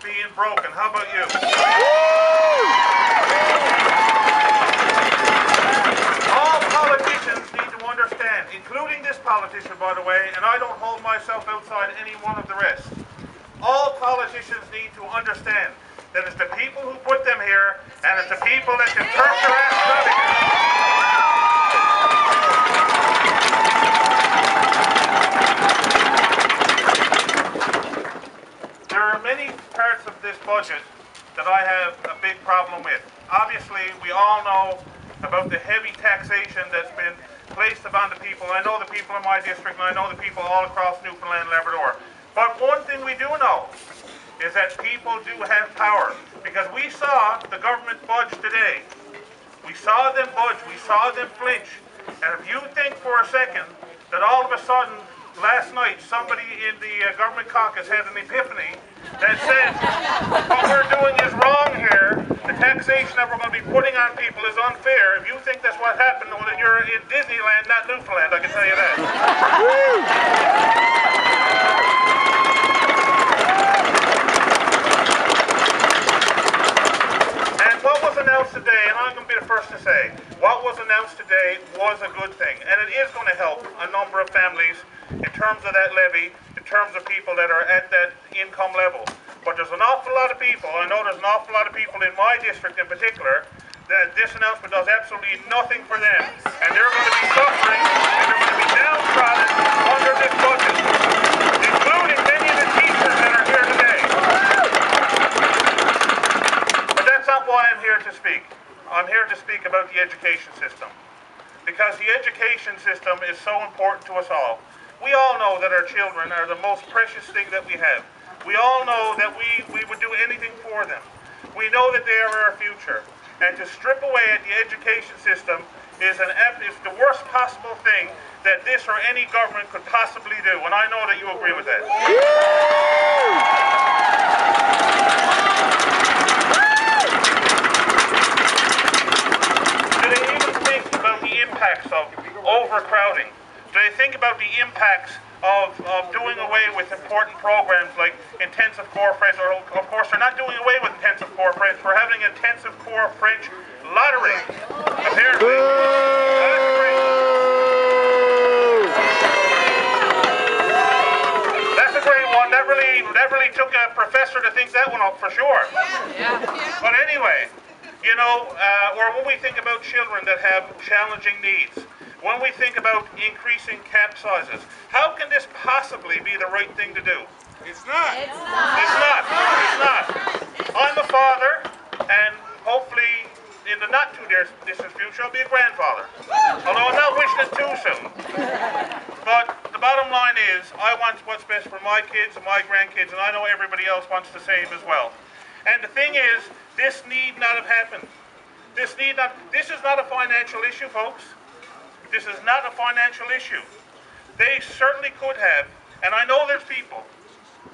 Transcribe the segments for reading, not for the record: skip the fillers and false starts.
being broken. How about you? All politicians need to understand, including this politician, by the way, and I don't hold myself outside any one of the rest. All politicians need to understand that it's the people who put them here, and it's the people that can turn their ass out of here. There are many parts of this budget that I have a big problem with. Obviously, we all know about the heavy taxation that's been placed upon the people. I know the people in my district, and I know the people all across Newfoundland and Labrador. But one thing we do know is that people do have power, because we saw the government budge today. We saw them budge, we saw them flinch. And if you think for a second that all of a sudden, last night, somebody in the government caucus had an epiphany that says what we're doing is wrong here, the taxation that we're going to be putting on people is unfair. If you think that's what happened, well, then you're in Disneyland, not Newfoundland, I can tell you that. And what was announced today, and I'm going to be the first to say, what was announced today was a good thing, and it is going to help a number of families in terms of that levy, in terms of people that are at that income level. But there's an awful lot of people, I know there's an awful lot of people in my district in particular, that this announcement does absolutely nothing for them. And they're going to be suffering, and they're going to be downtrodden under this budget, including many of the teachers that are here today. But that's not why I'm here to speak. I'm here to speak about the education system. Because the education system is so important to us all. We all know that our children are the most precious thing that we have. We all know that we would do anything for them. We know that they are our future. And to strip away at the education system is the worst possible thing that this or any government could possibly do. And I know that you agree with that. Do they even think about the impacts of overcrowding? Do they think about the impacts of doing away with important programs like intensive core French, or of course they're not doing away with intensive core French, we're having intensive core French lottery. Apparently. That's a great one. That really took a professor to think that one up for sure. Yeah. But anyway, you know, or when we think about children that have challenging needs, when we think about increasing cap sizes, how can this possibly be the right thing to do? It's not. It's not. It's not. It's not. I'm a father, and hopefully in the not too distant future I'll be a grandfather. Although I'm not wishing it too soon. But the bottom line is, I want what's best for my kids and my grandkids, and I know everybody else wants the same as well. And the thing is, this need not have happened. This is not a financial issue, folks. This is not a financial issue. They certainly could have, and I know there's people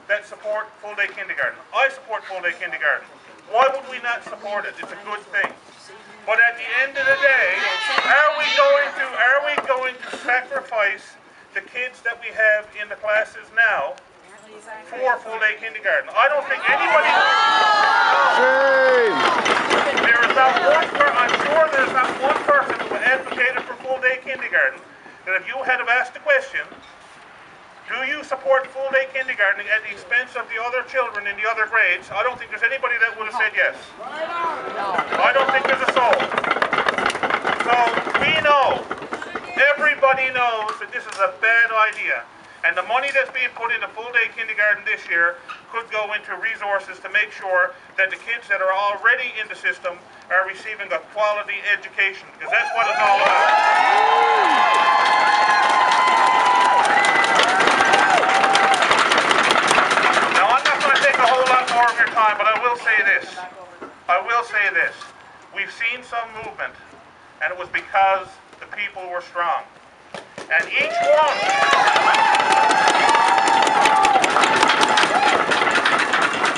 that support full-day kindergarten. I support full-day kindergarten. Why would we not support it? It's a good thing. But at the end of the day, are we going to sacrifice the kids that we have in the classes now for full-day kindergarten? I don't think anybody. There is not one person. I'm sure there's not one person who advocated for full-day kindergarten that if you had have asked the question, do you support full-day kindergarten at the expense of the other children in the other grades, I don't think there's anybody that would have said yes. I don't think there's a soul. So we know, everybody knows that this is a bad idea. And the money that's being put into full-day kindergarten this year could go into resources to make sure that the kids that are already in the system are receiving a quality education, because that's what it's all about. Now, I'm not going to take a whole lot more of your time, but I will say this. We've seen some movement, and it was because the people were strong. And each one,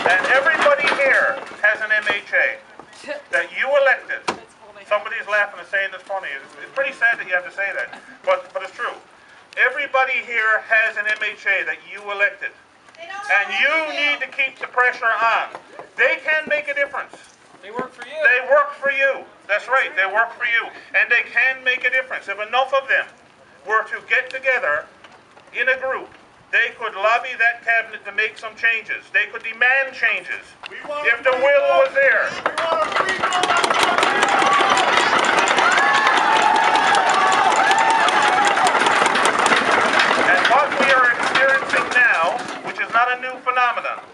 and everybody here has an MHA that you elected. Somebody's laughing and saying it's funny. It's pretty sad that you have to say that, but it's true. Everybody here has an MHA that you elected. And you need to keep the pressure on. They can make a difference. They work for you. They work for you. That's right, they work for you. And they can make a difference. If enough of them were to get together in a group, they could lobby that cabinet to make some changes. They could demand changes if the will was there. And what we are experiencing now, which is not a new phenomenon,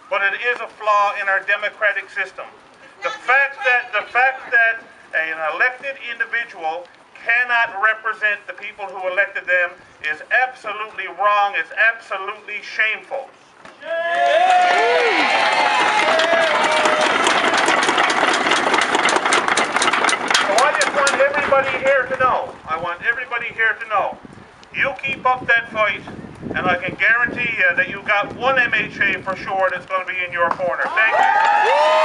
but it is a flaw in our democratic system. The fact that an elected individual cannot represent the people who elected them is absolutely wrong. It's absolutely shameful. So I just want everybody here to know, you keep up that fight, and I can guarantee you that you got one MHA for sure that's going to be in your corner. Thank you.